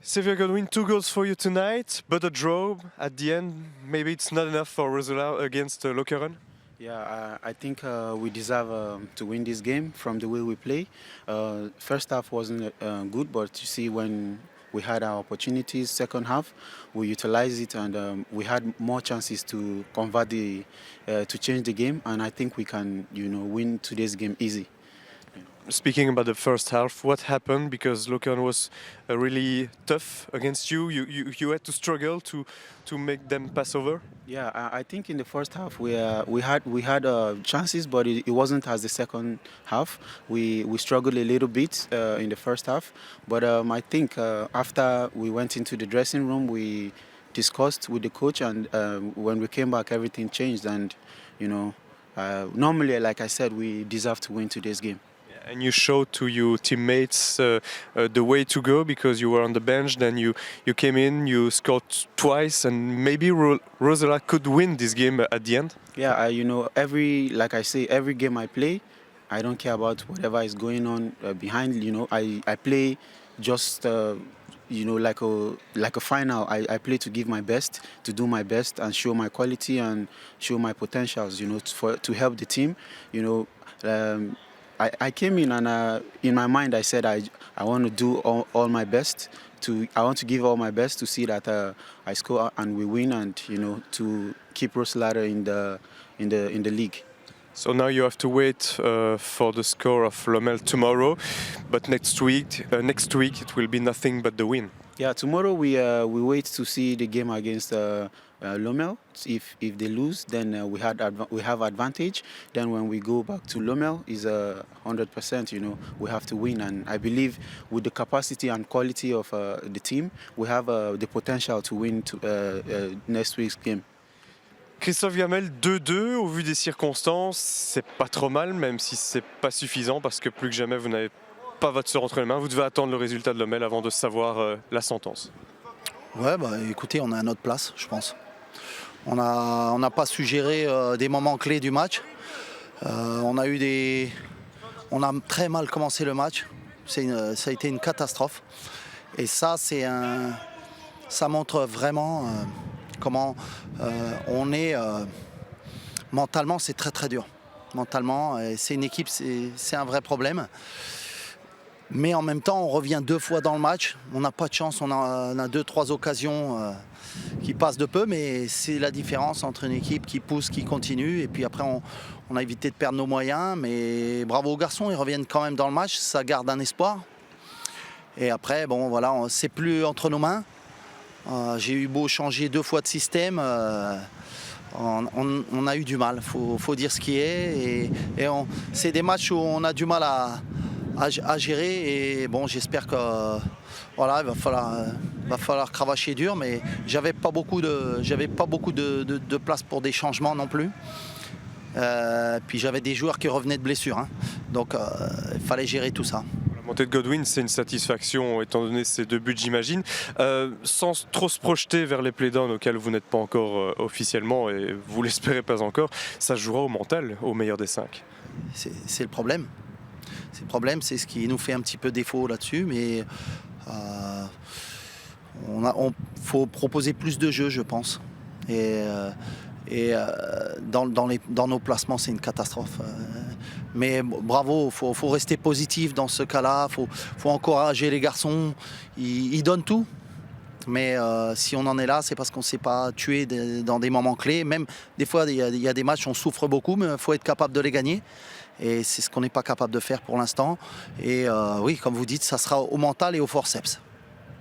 Xavier Godwin, 2 goals for you tonight, but a draw at the end. Maybe it's not enough for Roselard against Lokeren? Yeah, I think we deserve to win this game from the way we play. First half wasn't good, but you see when we had our opportunities, second half, we utilized it and we had more chances to convert to change the game. And I think we can, win today's game easy. Speaking about the first half, what happened? Because Lokeren was really tough against you. You had to struggle to make them pass over. Yeah, I think in the first half we had chances, but it wasn't as the second half. We struggled a little bit in the first half, but I think after we went into the dressing room, we discussed with the coach, and when we came back, everything changed. And normally, like I said, we deserve to win today's game. And you showed to your teammates the way to go because you were on the bench. Then you came in, you scored twice, and maybe Roselard could win this game at the end. Yeah, like I say, every game I play, I don't care about whatever is going on behind. I play just like a final. I play to give my best, to do my best, and show my quality and show my potentials. To help the team. I came in and in my mind I said I want to do all my best. I want to give all my best to see that I score and we win, and to keep Roselard in the league. So now you have to wait for the score of Lommel tomorrow, but next week it will be nothing but the win. Yeah, tomorrow we wait to see the game against Lommel. If they lose, then we have advantage. Then when we go back to Lommel, is 100%. We have to win, and I believe with the capacity and quality of the team, we have the potential to win next week's game. Christophe Jamel, 2-2, au vu des circonstances, c'est pas trop mal, même si c'est pas suffisant, parce que plus que jamais vous n'avez pas votre sort entre les mains. Vous devez attendre le résultat de Lommel avant de savoir la sentence. Ouais, écoutez, on est à notre place, je pense. On n'a pas su gérer des moments clés du match. On a très mal commencé le match. Ça a été une catastrophe. Et ça, ça montre vraiment comment on est mentalement, c'est très très dur. Mentalement, c'est une équipe, c'est un vrai problème. Mais en même temps, on revient 2 fois dans le match. On n'a pas de chance, on a 2-3 occasions qui passent de peu, mais c'est la différence entre une équipe qui pousse, qui continue. Et puis après, on a évité de perdre nos moyens. Mais bravo aux garçons, ils reviennent quand même dans le match. Ça garde un espoir. Et après, c'est plus entre nos mains. J'ai eu beau changer 2 fois de système. On a eu du mal, faut dire ce qui est. Et c'est des matchs où on a du mal à gérer, et bon, j'espère que il va falloir cravacher dur, mais j'avais pas beaucoup de place pour des changements non plus. Puis j'avais des joueurs qui revenaient de blessures, donc il fallait gérer tout ça. La montée de Godwin, c'est une satisfaction étant donné ces 2 buts, j'imagine. Sans trop se projeter vers les playdowns auxquels vous n'êtes pas encore officiellement, et vous l'espérez pas encore, ça se jouera au mental, au meilleur des 5. C'est le problème. C'est le problème, c'est ce qui nous fait un petit peu défaut là-dessus, mais faut proposer plus de jeux, je pense. Et dans nos placements, c'est une catastrophe. Mais bravo, faut rester positif dans ce cas-là. Faut encourager les garçons. Ils donnent tout. Mais si on en est là, c'est parce qu'on ne s'est pas tué dans des moments clés. Même des fois, il y a des matchs où on souffre beaucoup, mais il faut être capable de les gagner. Et c'est ce qu'on n'est pas capable de faire pour l'instant. Et oui, comme vous dites, ça sera au mental et au forceps.